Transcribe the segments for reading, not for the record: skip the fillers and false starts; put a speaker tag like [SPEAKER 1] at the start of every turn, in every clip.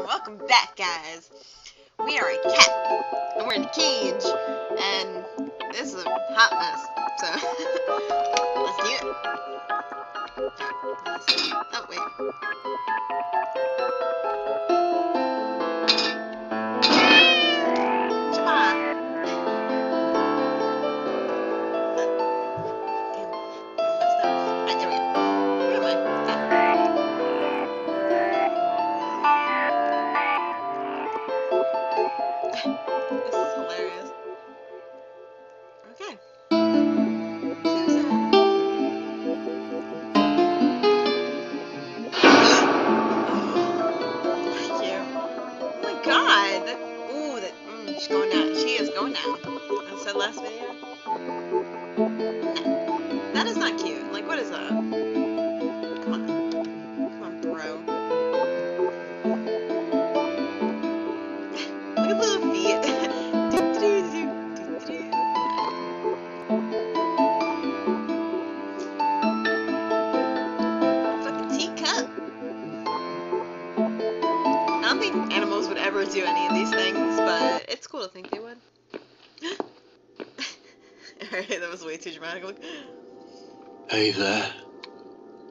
[SPEAKER 1] Welcome back, guys. We are a cat, and we're in a cage, and this is a hot mess. So, let's do it. Oh, wait. Come on. Damn, I messed up. Alright, there we go. Where am I? This is hilarious. Okay. Susan. Thank you. Oh my god. She's going down. She is going down. I said last video. No, that is not cute. Like, what is that? Come on. Come on, bro. Look at the little feet. Fucking teacup. I don't think animals would ever do any of these things, but it's cool to think they would. Alright, that was way too dramatic. Look.
[SPEAKER 2] Hey there,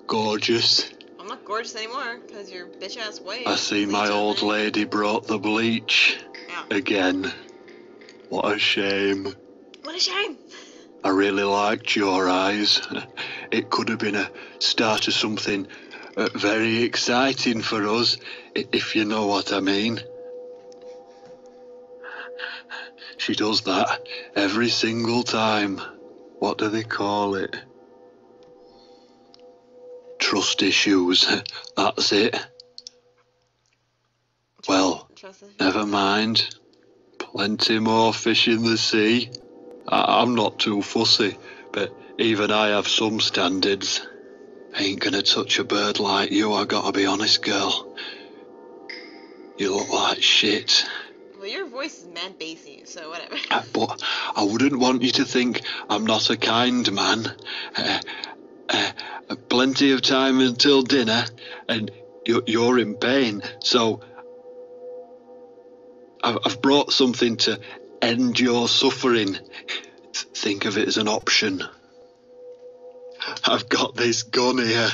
[SPEAKER 2] gorgeous.
[SPEAKER 1] I'm not gorgeous anymore, because your bitch-ass wife.
[SPEAKER 2] I see my old lady brought the bleach.
[SPEAKER 1] Yeah.
[SPEAKER 2] Again. What a shame.
[SPEAKER 1] What a shame.
[SPEAKER 2] I really liked your eyes. It could have been a start of something very exciting for us, if you know what I mean. She does that every single time. What do they call it? Trust issues. That's it. Well, never mind. Plenty more fish in the sea. I'm not too fussy, but even I have some standards. Ain't gonna touch a bird like you, I gotta be honest, girl. You look like shit.
[SPEAKER 1] Well, your voice is mad bassy, so whatever.
[SPEAKER 2] But I wouldn't want you to think I'm not a kind man. Plenty of time until dinner, and you're in pain, so I've brought something to end your suffering. Think of it as an option. I've got this gun here.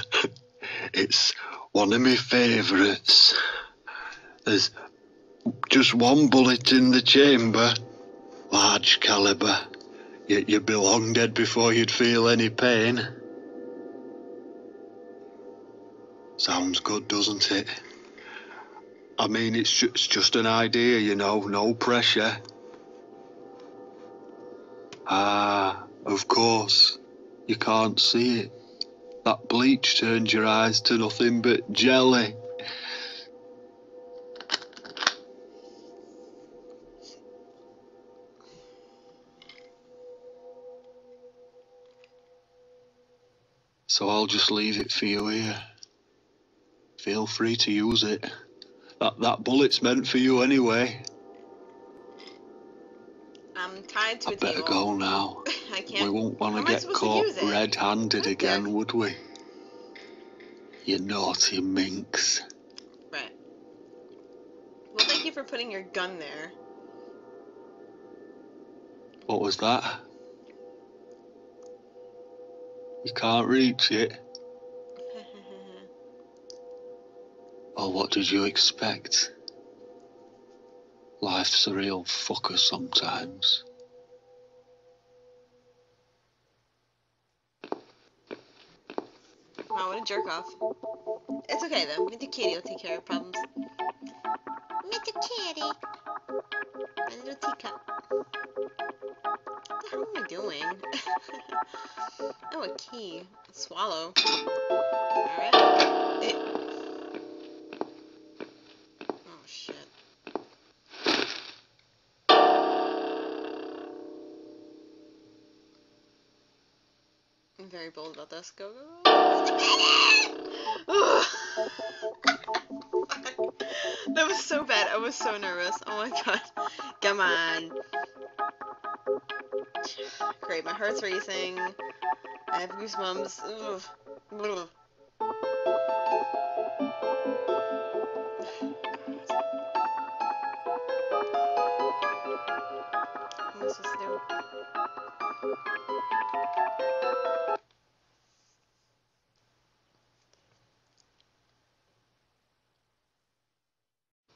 [SPEAKER 2] It's one of my favourites. There's just one bullet in the chamber. Large caliber. You'd be long dead before you'd feel any pain. Sounds good, doesn't it? I mean, it's just an idea, you know, no pressure. Ah, of course. You can't see it. That bleach turns your eyes to nothing but jelly. So I'll just leave it for you here. Feel free to use it. That bullet's meant for you anyway.
[SPEAKER 1] I'm tied to a
[SPEAKER 2] I better
[SPEAKER 1] table.
[SPEAKER 2] go now.
[SPEAKER 1] I can't.
[SPEAKER 2] We won't want
[SPEAKER 1] How
[SPEAKER 2] to
[SPEAKER 1] am I
[SPEAKER 2] get
[SPEAKER 1] supposed to
[SPEAKER 2] caught
[SPEAKER 1] use it?
[SPEAKER 2] red-handed
[SPEAKER 1] Okay.
[SPEAKER 2] again, would we? You naughty minx.
[SPEAKER 1] Right. Well, thank you for putting your gun there.
[SPEAKER 2] What was that? You can't reach it? Well, what did you expect? Life's a real fucker sometimes.
[SPEAKER 1] Wow, what a jerk off. It's okay though. Mr. Kitty will take care of problems. Mr. Kitty. My little teacup. What the hell am I doing? Oh, a key. A swallow. Alright. Oh, shit. I'm very bold about this. Go, go, go. That was so bad. I was so nervous. Oh my god. Come on. Great, my heart's racing. I have goosebumps. Ugh.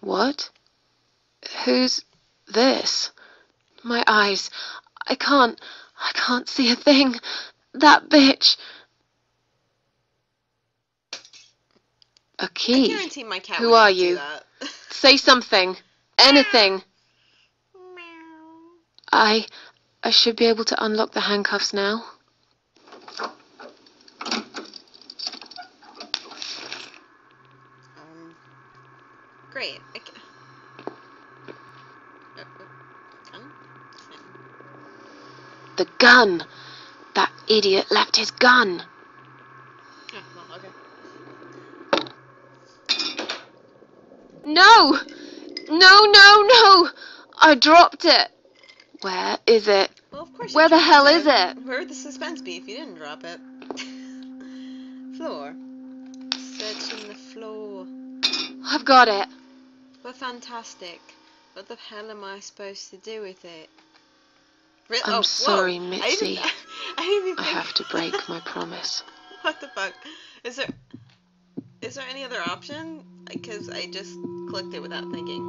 [SPEAKER 3] What? Who's this? My eyes. I can't see a thing. That bitch. A
[SPEAKER 1] I
[SPEAKER 3] key.
[SPEAKER 1] guarantee my cat
[SPEAKER 3] Who
[SPEAKER 1] would
[SPEAKER 3] are
[SPEAKER 1] not do
[SPEAKER 3] you?
[SPEAKER 1] that.
[SPEAKER 3] Say something. Anything. I should be able to unlock the handcuffs now.
[SPEAKER 1] Great. Gun?
[SPEAKER 3] The gun. That idiot left his gun.
[SPEAKER 1] Oh, well, okay.
[SPEAKER 3] No! No! I dropped it. Where is it?
[SPEAKER 1] Well, of course you
[SPEAKER 3] Where the
[SPEAKER 1] dropped
[SPEAKER 3] hell
[SPEAKER 1] it.
[SPEAKER 3] is it?
[SPEAKER 1] Where would the suspense be if you didn't drop it? Floor. Searching the floor.
[SPEAKER 3] I've got it.
[SPEAKER 1] But fantastic. What the hell am I supposed to do with it? Really?
[SPEAKER 3] I'm sorry,
[SPEAKER 1] whoa.
[SPEAKER 3] Mitzi.
[SPEAKER 1] I didn't even
[SPEAKER 3] I
[SPEAKER 1] think.
[SPEAKER 3] have to break my promise.
[SPEAKER 1] What the fuck? Is there any other option? Because I just clicked it without thinking.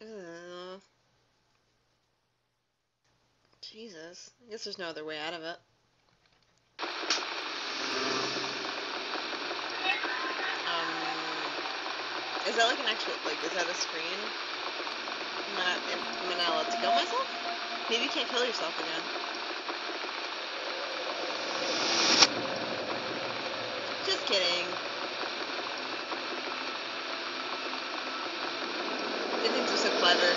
[SPEAKER 1] Ugh. Jesus. I guess there's no other way out of it. Is that like an actual, is that a screen? Am I not allowed to kill myself? Maybe you can't kill yourself again. Just kidding. You think you're so clever.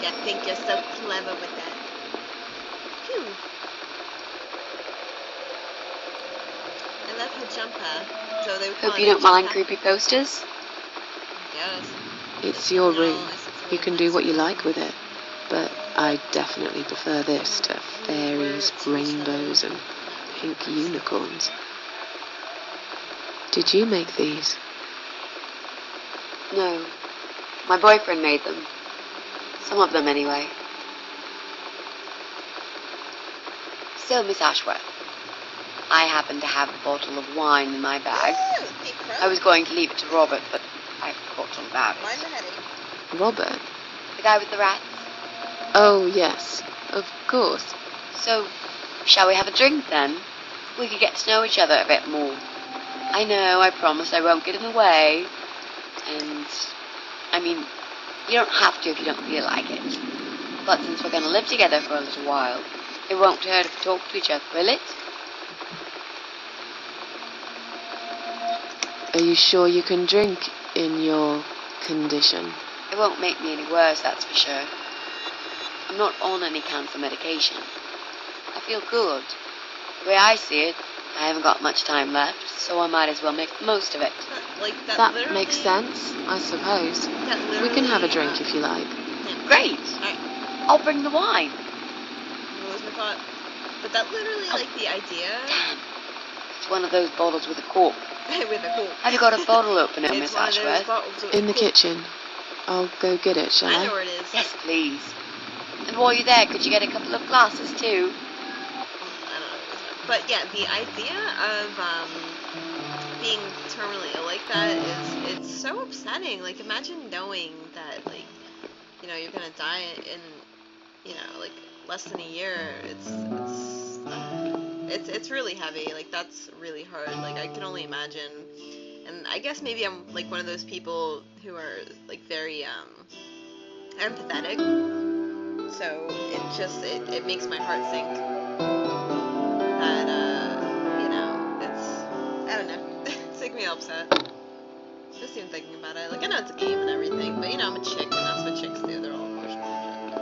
[SPEAKER 1] You think you're so clever with that. Phew. I love her jumper. So they would call
[SPEAKER 3] Hope
[SPEAKER 1] it
[SPEAKER 3] you
[SPEAKER 1] a
[SPEAKER 3] don't mind
[SPEAKER 1] jumper?
[SPEAKER 3] creepy posters.
[SPEAKER 1] Yes.
[SPEAKER 3] It's your
[SPEAKER 1] No,
[SPEAKER 3] room.
[SPEAKER 1] it's a
[SPEAKER 3] You
[SPEAKER 1] really
[SPEAKER 3] can do
[SPEAKER 1] nice
[SPEAKER 3] what you
[SPEAKER 1] room.
[SPEAKER 3] like with it. But I definitely prefer this to fairies, rainbows, and pink unicorns. Did you make these?
[SPEAKER 4] No. My boyfriend made them. Some of them, anyway. So, Miss Ashworth, I happen to have a bottle of wine in my bag.
[SPEAKER 1] Ooh, hey, Crow.
[SPEAKER 4] I was going to leave it to Robert, but I forgot all about it.
[SPEAKER 1] Mind the headache.
[SPEAKER 3] Robert?
[SPEAKER 4] The guy with the rats.
[SPEAKER 3] Oh, yes. Of course.
[SPEAKER 4] So, shall we have a drink, then? We could get to know each other a bit more. I know, I promise I won't get in the way. And, I mean, you don't have to if you don't feel like it. But since we're going to live together for a little while, it won't hurt if we talk to each other, will it?
[SPEAKER 3] Are you sure you can drink in your condition?
[SPEAKER 4] It won't make me any worse, that's for sure. I'm not on any cancer medication. I feel good. The way I see it, I haven't got much time left, so I might as well make the most of it.
[SPEAKER 3] That makes sense, I suppose. We can have a drink if you like.
[SPEAKER 4] Great!
[SPEAKER 1] Alright,
[SPEAKER 4] I'll bring the wine.
[SPEAKER 1] what was my thought? But that literally, the idea...
[SPEAKER 4] Damn. It's one of those bottles with a cork.
[SPEAKER 1] with a cool.
[SPEAKER 4] Have you got a bottle opener,
[SPEAKER 1] It's
[SPEAKER 4] Miss
[SPEAKER 1] one of those
[SPEAKER 4] Ashworth?
[SPEAKER 1] bottles with
[SPEAKER 3] In the
[SPEAKER 1] a cork.
[SPEAKER 3] kitchen. I'll go get it, shall
[SPEAKER 1] I know
[SPEAKER 3] I?
[SPEAKER 1] where it is.
[SPEAKER 4] Yes, please. And while you're there, could you get a couple of glasses, too?
[SPEAKER 1] I don't know. But yeah, the idea of being terminally ill like that it's so upsetting. Like, imagine knowing that, like, you know, you're gonna die in, you know, like less than a year. It's really heavy. Like, that's really hard. Like, I can only imagine. And I guess maybe I'm like one of those people who are like very empathetic. So it makes my heart sink. That you know, I don't know. It's making me upset. Just even thinking about it. Like, I know it's a game and everything, but you know, I'm a chick and that's what chicks do. They're all emotional and shit.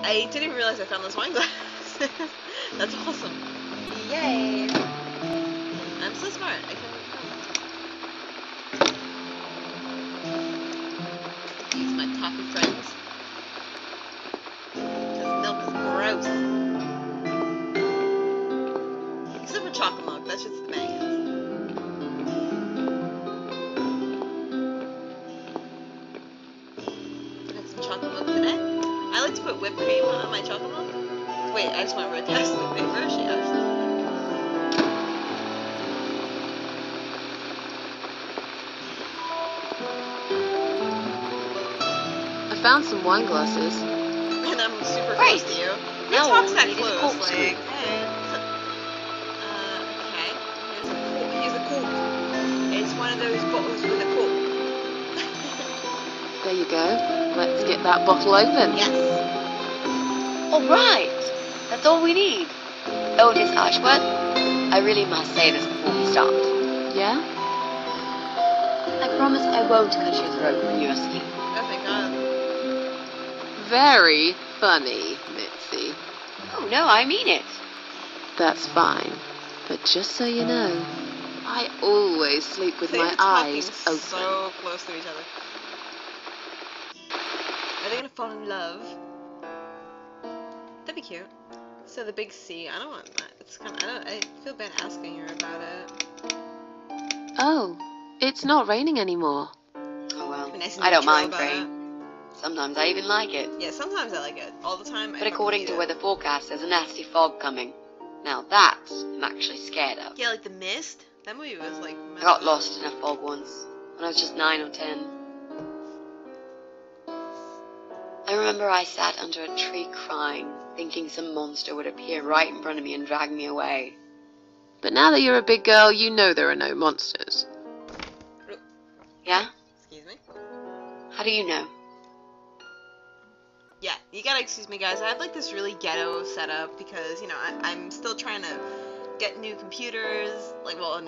[SPEAKER 1] I didn't even realize I found this wine glass. That's awesome. Yay! I'm so smart. I can use my toffee friends. Because milk is gross. Except for chocolate milk. That's just the bangers. Had some chocolate milk today. to put whipped cream on my chocolate milk? Wait, I just went right past the thing. Where is she actually?
[SPEAKER 3] I found some wine glasses.
[SPEAKER 1] And I'm super
[SPEAKER 4] Right.
[SPEAKER 1] close to you.
[SPEAKER 4] Now
[SPEAKER 1] Who talks
[SPEAKER 4] all we
[SPEAKER 1] that
[SPEAKER 4] need is a
[SPEAKER 1] close?
[SPEAKER 4] corkscrew.
[SPEAKER 1] Like, hey. Okay. Here's a cork. It's one of those bottles with a cork.
[SPEAKER 3] There you go. Let's get that bottle open.
[SPEAKER 1] Yes.
[SPEAKER 4] Alright, that's all we need. Oh, Miss Ashworth, I really must say this before we start.
[SPEAKER 3] Yeah?
[SPEAKER 4] I promise I won't cut your throat when you're asleep.
[SPEAKER 1] Oh my god.
[SPEAKER 3] Very funny, Mitzi.
[SPEAKER 4] Oh, no, I mean it.
[SPEAKER 3] That's fine. But just so you know, I always sleep with
[SPEAKER 1] They
[SPEAKER 3] my
[SPEAKER 1] were talking
[SPEAKER 3] eyes open.
[SPEAKER 1] so close to each other. Are they gonna fall in love? That'd be cute. So the big C, I don't want that. It's kind of, I feel bad asking her about it.
[SPEAKER 3] Oh, it's not raining anymore.
[SPEAKER 4] Oh, well,
[SPEAKER 1] Be nice and
[SPEAKER 4] I don't
[SPEAKER 1] neutral
[SPEAKER 4] mind
[SPEAKER 1] about
[SPEAKER 4] rain. Sometimes I even like it.
[SPEAKER 1] it. Yeah, sometimes I like it. All the time. I
[SPEAKER 4] But according
[SPEAKER 1] hate
[SPEAKER 4] to
[SPEAKER 1] it.
[SPEAKER 4] weather forecast, there's a nasty fog coming. Now that I'm actually scared of.
[SPEAKER 1] Yeah, like The Mist. That movie was like.
[SPEAKER 4] I got lost in a fog once, when I was just 9 or 10. I remember I sat under a tree crying, thinking some monster would appear right in front of me and drag me away.
[SPEAKER 3] But now that you're a big girl, you know there are no monsters.
[SPEAKER 4] Yeah?
[SPEAKER 1] Excuse me.
[SPEAKER 4] How do you know?
[SPEAKER 1] Yeah, you gotta excuse me, guys. I have like this really ghetto setup because you know I'm still trying to get new computers, like well a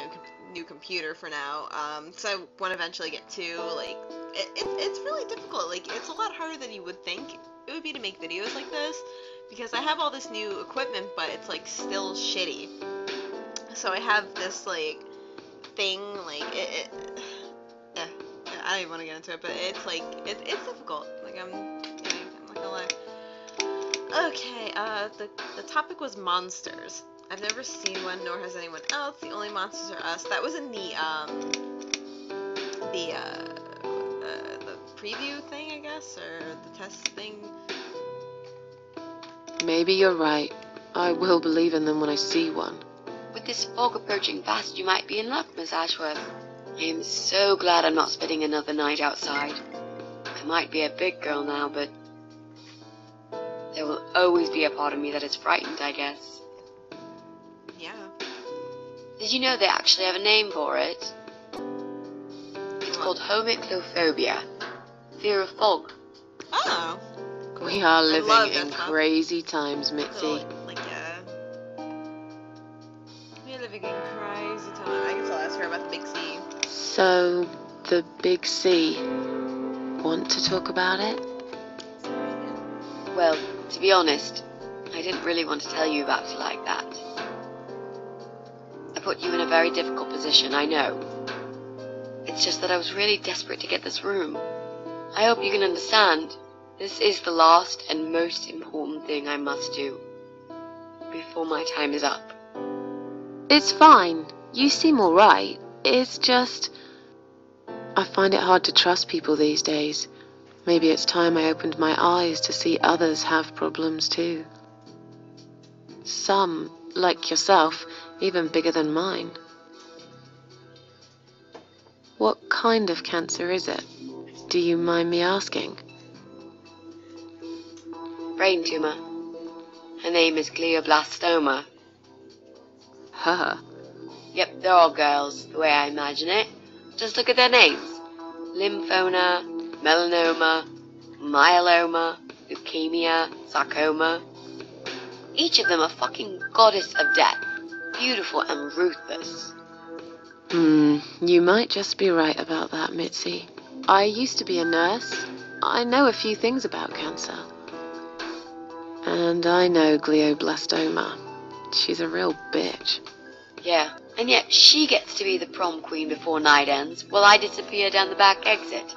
[SPEAKER 1] new computer for now. So I want to eventually get two. Like it's really difficult. Like it's a lot harder than you would think it would be to make videos like this because I have all this new equipment, but it's like still shitty. So I have this like thing like yeah, I don't even want to get into it, but it's like it's difficult. Like I'm not gonna lie. Okay, the topic was monsters. I've never seen one, nor has anyone else. The only monsters are us. That was in the preview thing, I guess, or the test thing.
[SPEAKER 3] Maybe you're right. I will believe in them when I see one.
[SPEAKER 4] With this fog approaching fast, you might be in luck, Miss Ashworth. I am so glad I'm not spending another night outside. I might be a big girl now, but there will always be a part of me that is frightened, I guess.
[SPEAKER 1] Yeah.
[SPEAKER 4] Did you know they actually have a name for it? It's called homiclophobia, fear of fog.
[SPEAKER 1] Oh. Cool.
[SPEAKER 3] We are
[SPEAKER 1] I love
[SPEAKER 3] living
[SPEAKER 1] that
[SPEAKER 3] in
[SPEAKER 1] stuff.
[SPEAKER 3] crazy times, Mitzi.
[SPEAKER 1] Like we're living in crazy time. I guess I'll ask her about the big C.
[SPEAKER 3] So, the big C. Want to talk about it?
[SPEAKER 4] Well, to be honest, I didn't really want to tell you about it like that. I put you in a very difficult position, I know. It's just that I was really desperate to get this room. I hope you can understand. This is the last and most important thing I must do before my time is up.
[SPEAKER 3] It's fine. You seem alright. It's just... I find it hard to trust people these days. Maybe it's time I opened my eyes to see others have problems too. Some, like yourself, even bigger than mine. What kind of cancer is it? Do you mind me asking?
[SPEAKER 4] Brain tumor. Her name is glioblastoma.
[SPEAKER 3] Huh.
[SPEAKER 4] Yep, they're all girls, the way I imagine it. Just look at their names. Lymphoma, melanoma, myeloma, leukemia, sarcoma. Each of them a fucking goddess of death. Beautiful and ruthless.
[SPEAKER 3] You might just be right about that, Mitzi. I used to be a nurse. I know a few things about cancer. And I know glioblastoma. She's a real bitch.
[SPEAKER 4] Yeah, and yet she gets to be the prom queen before night ends, while I disappear down the back exit.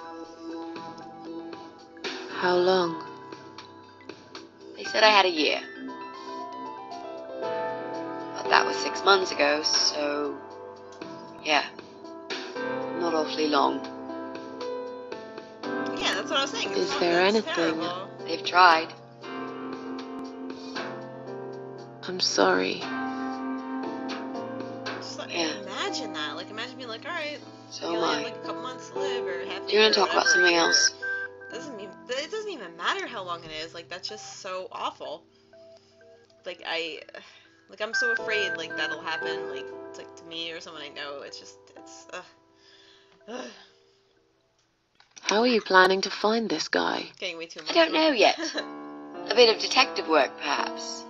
[SPEAKER 3] How long?
[SPEAKER 4] They said I had a year. But that was 6 months ago, so... yeah. Not awfully long.
[SPEAKER 1] Yeah, that's what I was saying.
[SPEAKER 3] Is there
[SPEAKER 1] It's
[SPEAKER 3] anything-
[SPEAKER 1] terrible.
[SPEAKER 4] They've tried.
[SPEAKER 3] I'm sorry.
[SPEAKER 1] Just like,
[SPEAKER 4] Yeah.
[SPEAKER 1] imagine that. Like, imagine being like, alright,
[SPEAKER 4] So
[SPEAKER 1] you
[SPEAKER 4] am
[SPEAKER 1] only
[SPEAKER 4] I.
[SPEAKER 1] have like a couple months to live, or half a
[SPEAKER 4] Do you want to
[SPEAKER 1] year,
[SPEAKER 4] talk about
[SPEAKER 1] whatever,
[SPEAKER 4] something
[SPEAKER 1] or-
[SPEAKER 4] else?
[SPEAKER 1] It doesn't even matter how long it is. Like, that's just so awful. Like, I'm so afraid, like, that'll happen, like, it's like to me or someone I know. It's just, ugh.
[SPEAKER 3] How are you planning to find this guy?
[SPEAKER 1] Getting way too
[SPEAKER 4] I don't
[SPEAKER 1] emotional.
[SPEAKER 4] know yet. A bit of detective work, perhaps.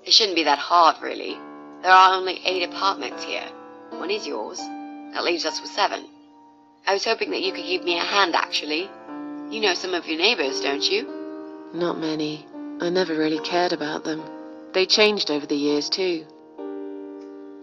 [SPEAKER 4] It shouldn't be that hard, really. There are only 8 apartments here. 1 is yours. That leaves us with 7. I was hoping that you could give me a hand, actually. You know some of your neighbors, don't you?
[SPEAKER 3] Not many. I never really cared about them. They changed over the years, too.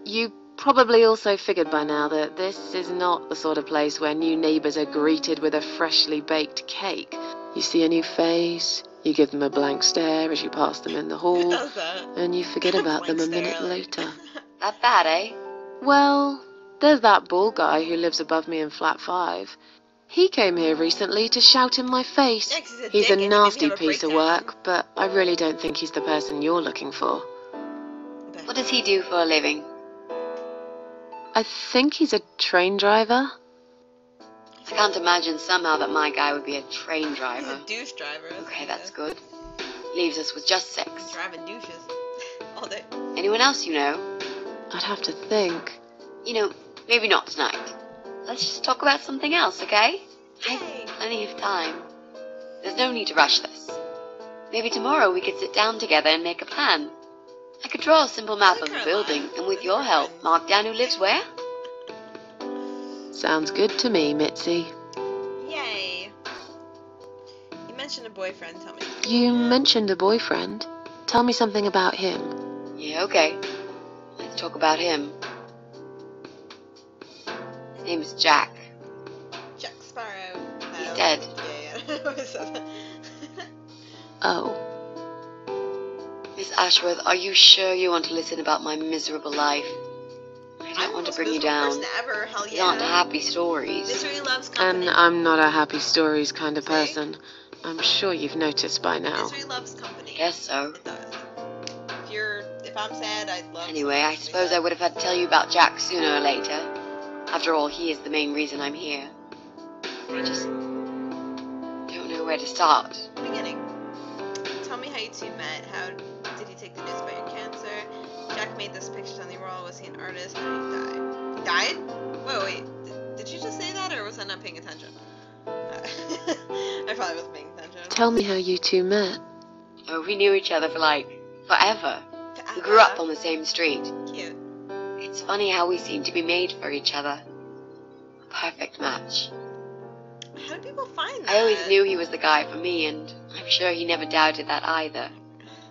[SPEAKER 3] You probably also figured by now that this is not the sort of place where new neighbors are greeted with a freshly baked cake. You see a new face, you give them a blank stare as you pass them in the
[SPEAKER 1] Who
[SPEAKER 3] hall,
[SPEAKER 1] does that?
[SPEAKER 3] and you forget about them a
[SPEAKER 1] Blank
[SPEAKER 3] minute
[SPEAKER 1] stare, like-
[SPEAKER 3] later.
[SPEAKER 4] That bad, eh?
[SPEAKER 3] Well, there's that bald guy who lives above me in flat 5. He came here recently to shout in my face.
[SPEAKER 1] Yeah, 'cause he's a
[SPEAKER 3] He's
[SPEAKER 1] dick
[SPEAKER 3] a
[SPEAKER 1] and he
[SPEAKER 3] nasty
[SPEAKER 1] made me have a
[SPEAKER 3] piece of
[SPEAKER 1] breakdown.
[SPEAKER 3] work, but I really don't think he's the person you're looking for.
[SPEAKER 4] What does he do for a living?
[SPEAKER 3] I think he's a train driver.
[SPEAKER 4] I can't imagine somehow that my guy would be a train
[SPEAKER 1] He's
[SPEAKER 4] driver.
[SPEAKER 1] a douche driver.
[SPEAKER 4] Okay, that's good. Leaves us with just 6.
[SPEAKER 1] Driving douches all day.
[SPEAKER 4] Anyone else you know?
[SPEAKER 3] I'd have to think.
[SPEAKER 4] You know, maybe not tonight. Let's just talk about something else, okay?
[SPEAKER 1] Yay.
[SPEAKER 4] I've plenty of time. There's no need to rush this. Maybe tomorrow we could sit down together and make a plan. I could draw a simple map of the building, and with your help, mark down who lives where.
[SPEAKER 3] Sounds good to me, Mitzi.
[SPEAKER 1] Yay. You mentioned a boyfriend. Tell me.
[SPEAKER 3] You mentioned a boyfriend. Tell me something about him.
[SPEAKER 4] Yeah, okay. Let's talk about him. His name is Jack.
[SPEAKER 1] Jack Sparrow.
[SPEAKER 4] He's dead.
[SPEAKER 1] Yeah. I said that.
[SPEAKER 3] Oh,
[SPEAKER 4] Miss Ashworth, are you sure you want to listen about my miserable life? I
[SPEAKER 1] I'm
[SPEAKER 4] don't
[SPEAKER 1] the
[SPEAKER 4] want to
[SPEAKER 1] most
[SPEAKER 4] bring you
[SPEAKER 1] miserable
[SPEAKER 4] down.
[SPEAKER 1] person ever. Hell
[SPEAKER 4] These
[SPEAKER 1] yeah.
[SPEAKER 4] aren't happy stories.
[SPEAKER 1] Misery loves
[SPEAKER 3] and
[SPEAKER 1] company.
[SPEAKER 3] I'm not a happy stories kind of
[SPEAKER 1] See?
[SPEAKER 3] person. I'm sure you've noticed by now.
[SPEAKER 1] Misery loves company.
[SPEAKER 4] Guess so.
[SPEAKER 1] It does. If I'm sad, I'd love.
[SPEAKER 4] Anyway, I
[SPEAKER 1] someone to be
[SPEAKER 4] suppose
[SPEAKER 1] sad.
[SPEAKER 4] I would have had to tell you about Jack sooner or later. After all, he is the main reason I'm here. I just don't know where to start.
[SPEAKER 1] Beginning. Tell me how you two met. How did he take the news about your cancer? Jack made those pictures on the wall. Was he an artist? How did he die? He died? Wait. Did you just say that, or was I not paying attention? I probably wasn't paying attention.
[SPEAKER 3] Tell me how you two met.
[SPEAKER 4] Oh, we knew each other for like forever. We grew up on the same street.
[SPEAKER 1] Cute.
[SPEAKER 4] It's funny how we seem to be made for each other. A perfect match.
[SPEAKER 1] How do people find that?
[SPEAKER 4] I always knew he was the guy for me, and I'm sure he never doubted that either.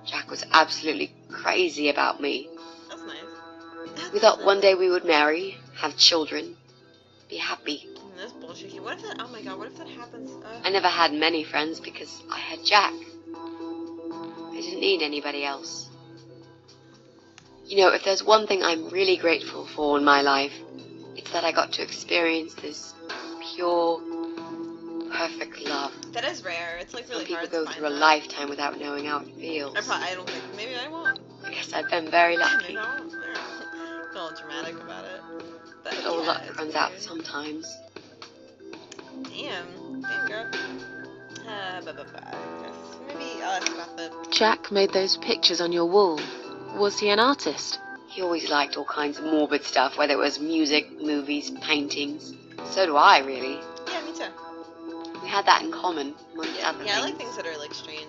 [SPEAKER 4] Jack was absolutely crazy about me.
[SPEAKER 1] That's nice.
[SPEAKER 4] We thought one day we would marry, have children, be happy.
[SPEAKER 1] That's bullshit. What if that? Oh my god. What if that happens?
[SPEAKER 4] I never had many friends because I had Jack. I didn't need anybody else. You know, if there's one thing I'm really grateful for in my life, it's that I got to experience this pure, perfect love.
[SPEAKER 1] That is rare. It's like
[SPEAKER 4] Some
[SPEAKER 1] really
[SPEAKER 4] people
[SPEAKER 1] hard
[SPEAKER 4] go
[SPEAKER 1] to find
[SPEAKER 4] through a
[SPEAKER 1] that.
[SPEAKER 4] lifetime without knowing how it feels.
[SPEAKER 1] I don't think. Maybe I won't.
[SPEAKER 4] I guess I've been very lucky.
[SPEAKER 1] Maybe I won't. Feel all dramatic about it. But
[SPEAKER 4] But all
[SPEAKER 1] yeah,
[SPEAKER 4] luck
[SPEAKER 1] it's
[SPEAKER 4] runs out
[SPEAKER 1] weird.
[SPEAKER 4] sometimes.
[SPEAKER 1] Damn girl. Maybe I'll ask about the.
[SPEAKER 3] Jack made those pictures on your wall. Was he an artist?
[SPEAKER 4] He always liked all kinds of morbid stuff, whether it was music, movies, paintings. So do I, really.
[SPEAKER 1] Yeah, me too.
[SPEAKER 4] We had that in common, amongst other
[SPEAKER 1] Yeah, I like
[SPEAKER 4] things.
[SPEAKER 1] things that are like strange.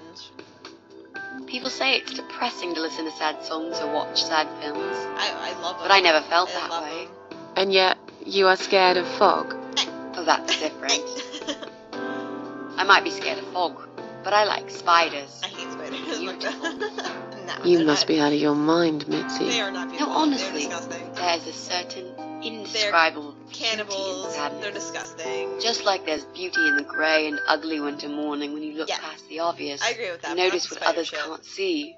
[SPEAKER 4] People say it's depressing to listen to sad songs or watch sad films,
[SPEAKER 1] I love them.
[SPEAKER 4] but I never felt
[SPEAKER 1] I
[SPEAKER 4] that
[SPEAKER 1] love
[SPEAKER 4] way.
[SPEAKER 3] And yet, you are scared of fog.
[SPEAKER 4] Oh, that's different. I might be scared of fog, but I like spiders.
[SPEAKER 1] I hate spiders.
[SPEAKER 4] Beautiful.
[SPEAKER 1] No,
[SPEAKER 3] You
[SPEAKER 1] they're
[SPEAKER 3] must
[SPEAKER 1] not.
[SPEAKER 3] be out of your mind, Mitzi.
[SPEAKER 1] They are not beautiful.
[SPEAKER 4] honestly.
[SPEAKER 1] They're disgusting.
[SPEAKER 4] There's a certain indescribable beauty in
[SPEAKER 1] Cannibals.
[SPEAKER 4] sadness.
[SPEAKER 1] They're disgusting.
[SPEAKER 4] Just like there's beauty in the grey and ugly winter morning when you look
[SPEAKER 1] Yeah.
[SPEAKER 4] past the obvious
[SPEAKER 1] I agree with that.
[SPEAKER 4] and
[SPEAKER 1] but
[SPEAKER 4] notice
[SPEAKER 1] not the
[SPEAKER 4] what
[SPEAKER 1] spider
[SPEAKER 4] others
[SPEAKER 1] shit.
[SPEAKER 4] can't see.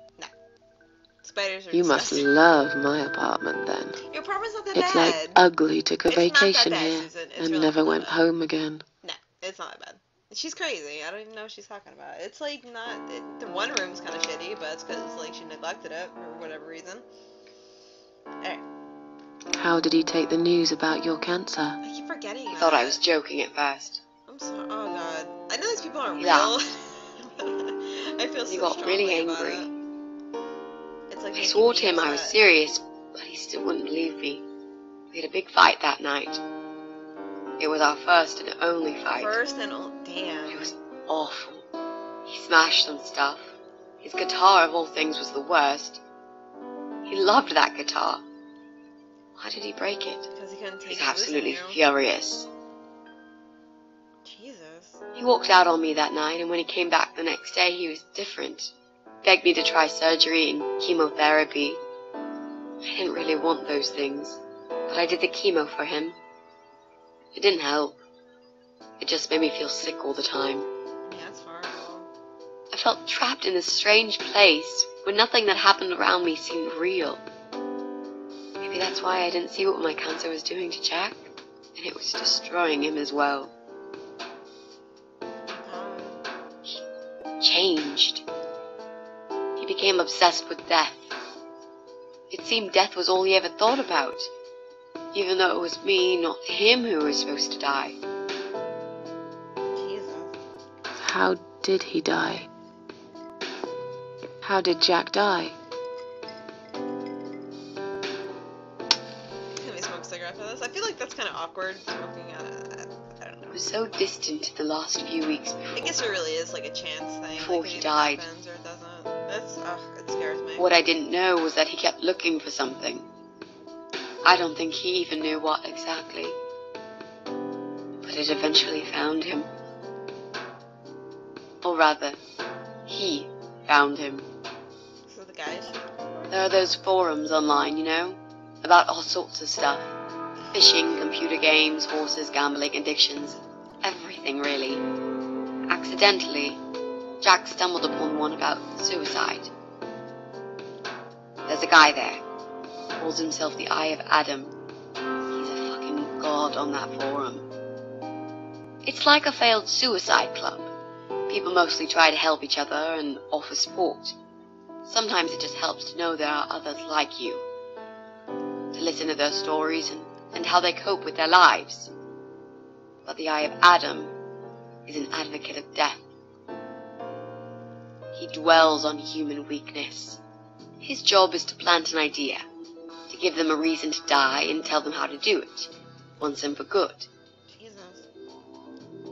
[SPEAKER 1] Spiders are
[SPEAKER 3] You must
[SPEAKER 1] disgusting.
[SPEAKER 3] love my apartment then.
[SPEAKER 1] Your apartment's not that
[SPEAKER 3] It's
[SPEAKER 1] bad.
[SPEAKER 3] like ugly took a
[SPEAKER 1] It's not that
[SPEAKER 3] vacation
[SPEAKER 1] bad,
[SPEAKER 3] here
[SPEAKER 1] Susan. It's
[SPEAKER 3] and
[SPEAKER 1] really
[SPEAKER 3] never
[SPEAKER 1] not
[SPEAKER 3] went
[SPEAKER 1] bad.
[SPEAKER 3] home again.
[SPEAKER 1] No, it's not that bad. She's crazy. I don't even know what she's talking about. It's like not. The one room's kind of shitty, but it's because like she neglected it for whatever reason. Alright.
[SPEAKER 3] How did he take the news about your cancer?
[SPEAKER 1] I keep forgetting.
[SPEAKER 4] He thought I was joking at first.
[SPEAKER 1] I'm sorry. Oh god. I know these people aren't
[SPEAKER 4] Yeah.
[SPEAKER 1] real. I feel so
[SPEAKER 4] He got
[SPEAKER 1] strongly
[SPEAKER 4] really
[SPEAKER 1] about
[SPEAKER 4] angry.
[SPEAKER 1] it. It's like
[SPEAKER 4] I
[SPEAKER 1] making
[SPEAKER 4] swore
[SPEAKER 1] me
[SPEAKER 4] to him I was
[SPEAKER 1] upset.
[SPEAKER 4] serious, but he still wouldn't believe me. We had a big fight that night. It was our first and only fight.
[SPEAKER 1] First and damn.
[SPEAKER 4] It was awful. He smashed some stuff. His guitar, of all things, was the worst. He loved that guitar. Why did he break it?
[SPEAKER 1] Because he couldn't take
[SPEAKER 4] He's
[SPEAKER 1] it losing
[SPEAKER 4] absolutely
[SPEAKER 1] you.
[SPEAKER 4] furious.
[SPEAKER 1] Jesus.
[SPEAKER 4] He walked out on me that night, and when he came back the next day, he was different. Begged me to try surgery and chemotherapy. I didn't really want those things, but I did the chemo for him. It didn't help. It just made me feel sick all the time.
[SPEAKER 1] Yeah, that's horrible.
[SPEAKER 4] I felt trapped in this strange place where nothing that happened around me seemed real. Maybe that's why I didn't see what my cancer was doing to Jack, and it was destroying him as well. He changed. He became obsessed with death. It seemed death was all he ever thought about, even though it was me, not him, who was supposed to die.
[SPEAKER 1] Jesus.
[SPEAKER 3] How did he die? How did Jack die?
[SPEAKER 1] Let me smoke a cigarette for this. I feel like that's kind of awkward smoking I don't know.
[SPEAKER 4] It was so distant the last few weeks
[SPEAKER 1] I
[SPEAKER 4] before.
[SPEAKER 1] guess it really is like a chance thing.
[SPEAKER 4] Before
[SPEAKER 1] like,
[SPEAKER 4] he
[SPEAKER 1] it
[SPEAKER 4] died.
[SPEAKER 1] happens or it doesn't. That's it scares me.
[SPEAKER 4] What I didn't know was that he kept looking for something. I don't think he even knew what exactly. But it eventually found him. Or rather, he found him.
[SPEAKER 1] So the guys.
[SPEAKER 4] There are those forums online, you know, about all sorts of stuff. Fishing, computer games, horses, gambling, addictions, everything really. Accidentally, Jack stumbled upon one about suicide. There's a guy there, calls himself the Eye of Adam. He's a fucking god on that forum. It's like a failed suicide club. People mostly try to help each other and offer support. Sometimes it just helps to know there are others like you. To listen to their stories and how they cope with their lives. But the Eye of Adam is an advocate of death. He dwells on human weakness. His job is to plant an idea, to give them a reason to die and tell them how to do it, once and for good.
[SPEAKER 1] Jesus.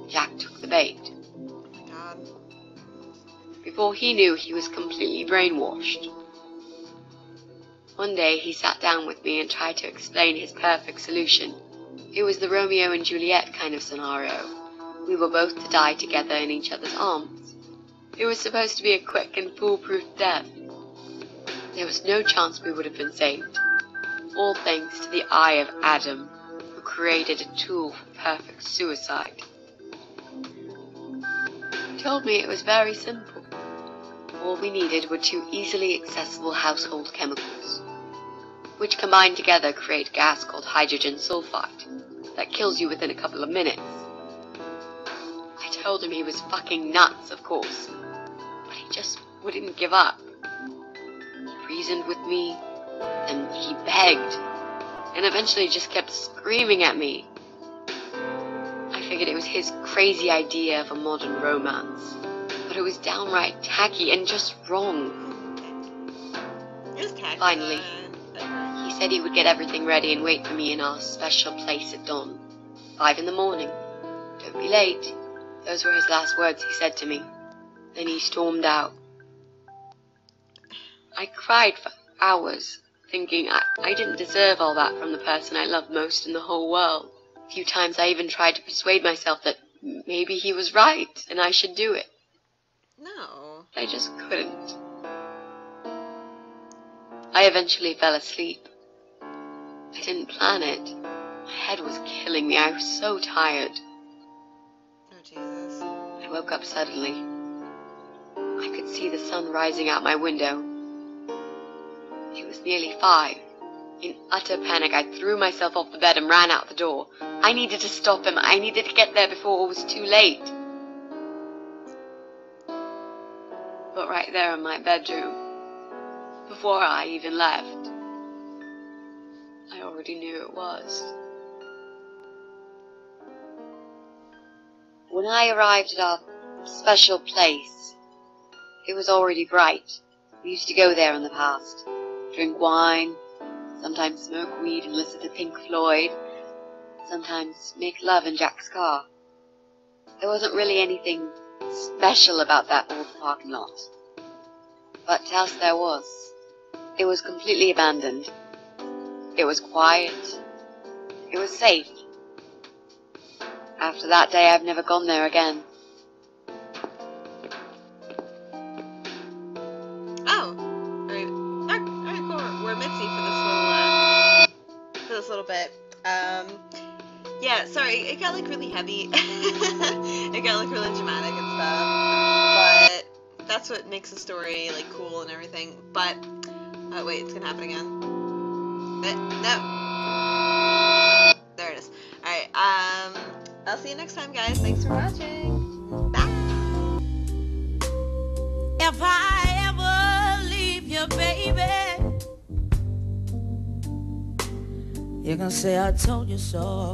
[SPEAKER 4] Jack took the bait.
[SPEAKER 1] Oh my god.
[SPEAKER 4] Before he knew, he was completely brainwashed. One day he sat down with me and tried to explain his perfect solution. It was the Romeo and Juliet kind of scenario. We were both to die together in each other's arms. It was supposed to be a quick and foolproof death. There was no chance we would have been saved. All thanks to the Eye of Adam, who created a tool for perfect suicide. He told me it was very simple. All we needed were 2 easily accessible household chemicals, which combined together create a gas called hydrogen sulfide that kills you within a couple of minutes. I told him he was fucking nuts, of course, but he just wouldn't give up. He reasoned with me, and he begged, and eventually just kept screaming at me. I figured it was his crazy idea of a modern romance, but it was downright tacky and just wrong.
[SPEAKER 1] It was tacky.
[SPEAKER 4] Finally. He said he would get everything ready and wait for me in our special place at dawn. 5 in the morning. Don't be late. Those were his last words he said to me. Then he stormed out. I cried for hours, thinking I didn't deserve all that from the person I loved most in the whole world. A few times I even tried to persuade myself that maybe he was right and I should do it.
[SPEAKER 1] No.
[SPEAKER 4] I just couldn't. I eventually fell asleep. I didn't plan it. My head was killing me. I was so tired.
[SPEAKER 1] Oh Jesus.
[SPEAKER 4] I woke up suddenly. I could see the sun rising out my window. It was nearly 5. In utter panic, I threw myself off the bed and ran out the door. I needed to stop him. I needed to get there before it was too late. But right there in my bedroom, before I even left, I already knew it was. When I arrived at our special place, it was already bright. We used to go there in the past, drink wine, sometimes smoke weed and listen to Pink Floyd, sometimes make love in Jack's car. There wasn't really anything special about that old parking lot. But else there was. It was completely abandoned. It was quiet. It was safe. After that day, I've never gone there again.
[SPEAKER 1] Oh, alright, cool. We're Mitzi for this little bit. Yeah, sorry, it got like really heavy. It got like really dramatic and stuff. But that's what makes the story like cool and everything. But wait, it's gonna happen again. No. There it is. Alright, I'll see you next time, guys. Thanks for watching. Bye.
[SPEAKER 5] If I ever leave you, baby, you can say I told you so.